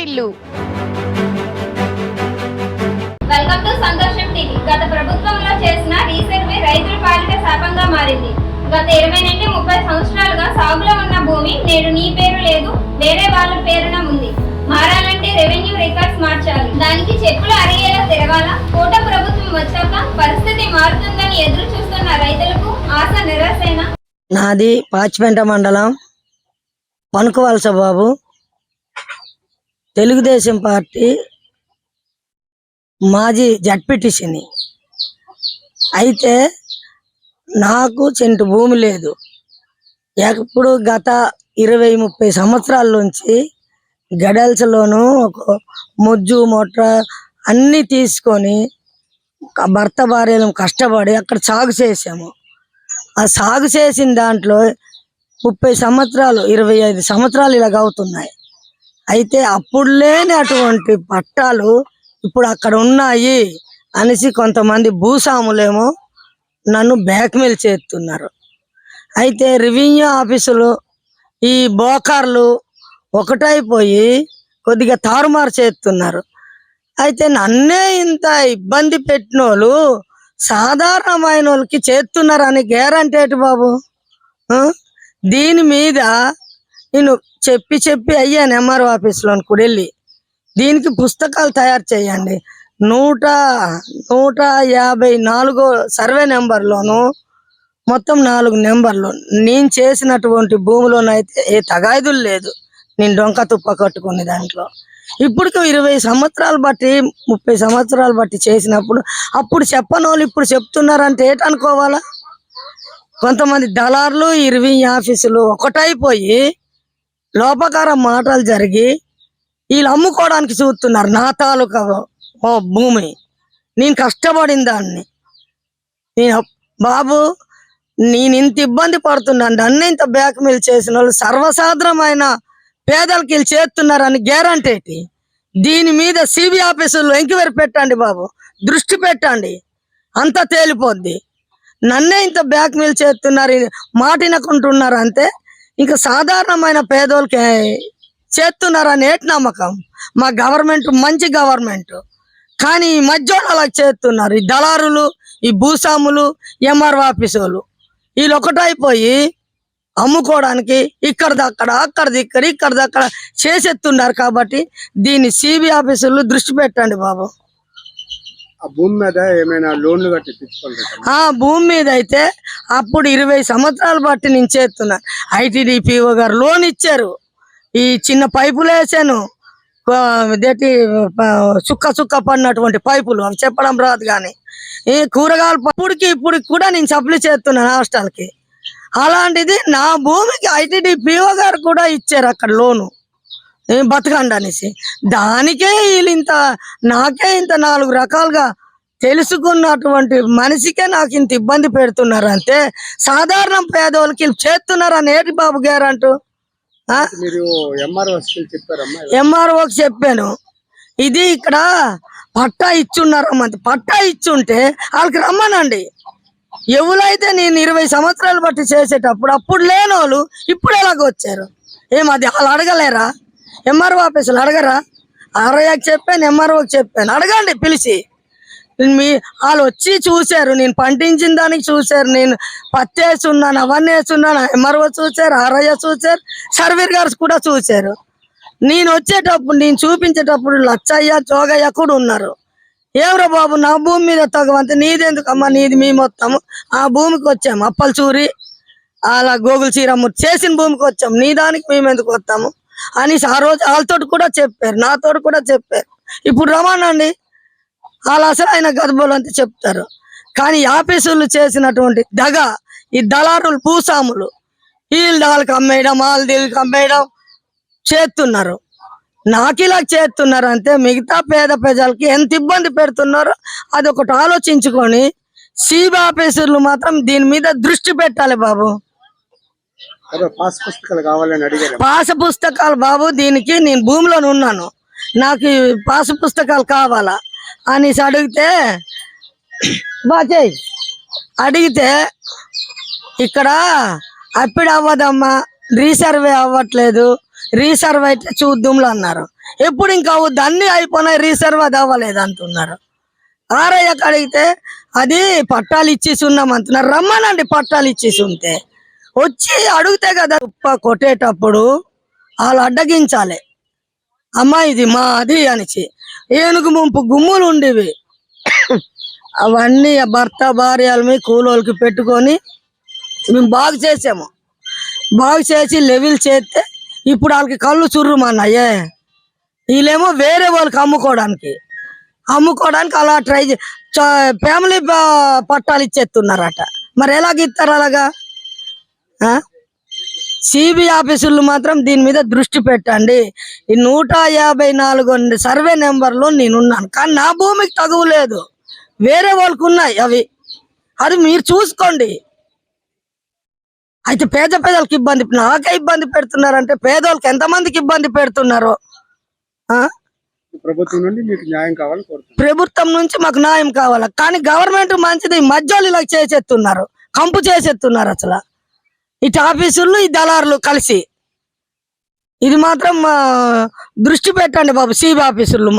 వారిల్లు. Welcome to సంతోషం TV. గత ప్రభుత్వంలో చేసిన రీసర్వే రైతుల పాలిట శాపంగా మారింది. గత 20 నుండి 30 సంవత్సరాలుగా సాగులో ఉన్న భూమి నేడు నీ పేరు లేదు, వేరే వాళ్ళ పేరున ఉంది. మారాలంటే రెవెన్యూ రికార్డ్స్ మార్చాలి, దానికి చెప్పులు అరిగేలా తిరగాల. కోట ప్రభుత్వం వచ్చాక పరిస్థితి మారుతుందని ఎదురు చూస్తున్న రైతులకు ఆశ నిరాశైనా. నాది పాచిపెంట మండలం పనుకవలస బాబు. తెలుగుదేశం పార్టీ మాజీ జడ్పీటీసీని. అయితే నాకు సెంటు భూమి లేదు. ఎప్పుడు గత 20-30 సంవత్సరాల నుంచి గడల్స్లోను ఒక ముజ్జు మొట్ట అన్నీ తీసుకొని భర్త భార్యలు కష్టపడి అక్కడ సాగు చేసాము. ఆ సాగు చేసిన దాంట్లో 30 సంవత్సరాలు 25 సంవత్సరాలు ఇలాగ అవుతున్నాయి. అయితే అప్పుడు లేని అటువంటి పట్టాలు ఇప్పుడు అక్కడ ఉన్నాయి అనేసి కొంతమంది భూస్వాములేమో నన్ను బ్లాక్మెయిల్ చేస్తున్నారు. అయితే రెవెన్యూ ఆఫీసులు ఈ బోకర్లు ఒకటైపోయి కొద్దిగా తారుమారు చేస్తున్నారు. అయితే నన్నే ఇంత ఇబ్బంది పెట్టిన వాళ్ళు సాధారణమైన వాళ్ళకి చేస్తున్నారని గ్యారంటీ ఏంటి బాబు? దీని మీద నేను చెప్పి అయ్యాను ఎంఆర్ఓ ఆఫీస్లోని కూడా వెళ్ళి దీనికి పుస్తకాలు తయారు చేయండి. 154 సర్వే నెంబర్లోను మొత్తం 4 నెంబర్లు నేను చేసినటువంటి భూమిలోనైతే ఏ తగాయిదులు లేదు. నేను డొంక తుప్ప కట్టుకునే దాంట్లో ఇప్పటికి 20 సంవత్సరాలు బట్టి 30 సంవత్సరాలు బట్టి చేసినప్పుడు అప్పుడు చెప్పని వాళ్ళు ఇప్పుడు చెప్తున్నారంటే ఏటనుకోవాలా? కొంతమంది దళారులు రెవెన్యూ ఆఫీసులు ఒకటైపోయి లోపకార మాటలు జరిగి వీళ్ళు అమ్ముకోవడానికి చూస్తున్నారు. నా తాలూకా భూమి నేను కష్టపడిన దాన్ని బాబు నేను ఇంత ఇబ్బంది పడుతున్నాను. నన్ను ఇంత బ్లాక్మెయిల్ చేసిన వాళ్ళు సర్వసాధారణమైన పేదలకి వీళ్ళు చేస్తున్నారని గ్యారంటీ ఏంటి? దీని మీద సిబిఐ ఆఫీసుల్లో ఎంక్వైరీ పెట్టండి బాబు, దృష్టి పెట్టండి, అంతా తేలిపోద్ది. నన్నే ఇంత బ్లాక్మెయిల్ చేస్తున్నారు, మాటినకుంటున్నారు అంటే ఇంకా సాధారణమైన పేదోళ్ళకి చేస్తున్నారని ఏటి నమ్మకం? మా గవర్నమెంట్ మంచి గవర్నమెంట్, కానీ ఈ మధ్యలో అలా చేస్తున్నారు. ఈ దళారులు, ఈ భూస్వాములు, ఎంఆర్ఓ ఆఫీసులు వీళ్ళు ఒకటైపోయి అమ్ముకోవడానికి ఇక్కడిదక్కడ అక్కడిదిక్కడ ఇక్కడిదక్కడ చేసేస్తున్నారు. కాబట్టి దీన్ని సిబిఐ ఆఫీసులు దృష్టి పెట్టండి బాబు. భూమి మీద ఏమైనా లోన్లు కట్టి తెచ్చుకోండి. భూమి మీద అయితే అప్పుడు 20 సంవత్సరాలు బట్టి నేను చేస్తున్నాను. ఐటీడీపీఓ గారు లోన్ ఇచ్చారు. ఈ చిన్న పైపులు వేసాను, ఇదేంటి చుక్క పడినటువంటి పైపులు, అవి చెప్పడం రాదు. కానీ ఈ కూరగాయలు ఇప్పుడు కూడా నేను సప్లై చేస్తున్నాను హాస్టల్కి. అలాంటిది నా భూమికి ఐటీడీపీఓ గారు కూడా ఇచ్చారు అక్కడ లోను బతకండి అనేసి. దానికే వీళ్ళు నాకే ఇంత 4 రకాలుగా తెలుసుకున్నటువంటి మనిషికే నాకు ఇంత ఇబ్బంది పెడుతున్నారు అంటే సాధారణ పేదవాళ్ళకి వీళ్ళు చేస్తున్నారు అని ఏంటి బాబు గ్యారంటీ? ఎంఆర్ఓకి చెప్పాను. ఇది ఇక్కడ పట్టా ఇచ్చున్నారమ్మ, పట్టా ఇచ్చుంటే వాళ్ళకి రమ్మనండి. ఎవరైతే నేను 20 సంవత్సరాలు బట్టి చేసేటప్పుడు అప్పుడు లేని వాళ్ళు ఇప్పుడు ఎలాగొచ్చారు? ఏమది వాళ్ళు అడగలేరా? ఎంఆర్ఓ ఆఫీసులు అడగరా? ఆర్ఐకి చెప్పాను, ఎంఆర్ఓకి చెప్పాను, అడగండి పిలిచి. వాళ్ళు వచ్చి చూశారు, నేను పండించిన దానికి చూశారు, నేను పత్తి వేసున్నాను, అవన్నీ వేసున్నాను. ఎంఆర్ఓ చూశారు, ఆర్ఐ చూశారు, సర్వేర్ గారు కూడా చూశారు. నేను వచ్చేటప్పుడు నేను చూపించేటప్పుడు లచ్చయ్య జోగయ్య కూడా ఉన్నారు. ఏమరా బాబు నా భూమి మీద తగ్గవంతే, నీదెందుకమ్మా, నీది మీ మొత్తము. ఆ భూమికి వచ్చాము, అప్పలు చూరి అలా గోగులు చీరమ్మ చేసిన భూమికి వచ్చాము, నీ దానికి మేము ఎందుకు వస్తాము అనేసి ఆ రోజు వాళ్ళతో కూడా చెప్పారు, నాతో కూడా చెప్పారు. ఇప్పుడు రమానండి వాళ్ళు అసలు ఆయన గర్భలు అంతా చెప్తారు. కానీ ఆఫీసులు చేసినటువంటి ఈ దళారులు భూస్వాములు వీళ్ళు వాళ్ళకి అమ్మేయడం, వాళ్ళు వీళ్ళకి అమ్మేయడం చేస్తున్నారు. నాకు ఇలా చేస్తున్నారు అంతే. మిగతా పేద ప్రజలకి ఎంత ఇబ్బంది పెడుతున్నారో అది ఒకటి ఆలోచించుకొని సిబిఐ ఆఫీసర్లు మాత్రం దీని మీద దృష్టి పెట్టాలి బాబు. పాస్ పుస్తకాలు బాబు, దీనికి నేను భూమిలోనే ఉన్నాను, నాకు పాస్ పుస్తకాలు కావాలా అనేసి అడిగితే ఇక్కడ అప్పుడు అవ్వదమ్మా, రీసర్వే అవ్వట్లేదు, రీసర్వే అయితే చూద్దాంలో అన్నారు. ఎప్పుడు ఇంకా అవుద్ది, అన్ని అయిపోయినాయి, రీసర్వ్ అది అవ్వలేదు అంటున్నారు. ఆరయ్యకి అడిగితే అది పట్టాలు ఇచ్చేసి ఉన్నాం అంటున్నారు. రమ్మనండి, పట్టాలు ఇచ్చేసి ఉంటే వచ్చి అడిగితే కదా కొట్టేటప్పుడు వాళ్ళు అడ్డగించాలి. అమ్మా ఇది మాది అనిచి ఏనుగు ముంపు గుమ్ములు ఉండేవి అవన్నీ భర్త భార్యలమి కూలోళ్ళకి పెట్టుకొని మేము బాగు చేసాము. బాగు చేసి లెవెల్ చేస్తే ఇప్పుడు వాళ్ళకి కళ్ళు చుర్రుమన్నాయే. వీళ్ళేమో వేరే వాళ్ళకి అమ్ముకోవడానికి అలా ట్రై ఫ్యామిలీ పట్టాలు ఇచ్చేస్తున్నారట. మరి ఎలాగిస్తారు అలాగా? సిబి ఆఫీసులు మాత్రం దీని మీద దృష్టి పెట్టండి. ఈ 154 సర్వే నెంబర్లో నేనున్నాను, కానీ నా భూమికి తగువలేదు, వేరే వాళ్ళకు ఉన్నాయి అవి. అది మీరు చూసుకోండి. అయితే పేదలకు ఇబ్బంది, నాకే ఇబ్బంది పెడుతున్నారంటే పేదోళ్ళకి ఎంతమందికి ఇబ్బంది పెడుతున్నారో. ప్రభుత్వం నుండి మీకు న్యాయం కావాలని కోరుతున్నాను. ప్రభుత్వం నుంచి మాకు న్యాయం కావాలి, కానీ గవర్నమెంట్ మంచిది, మధ్యలో ఇలా చేసేస్తున్నారు, కంపు చేసేస్తున్నారు. అసలు ఇటు ఆఫీసులు ఈ దళారులు కలిసి ఇది మాత్రం దృష్టి పెట్టండి బాబు, సిబి ఆఫీసులు.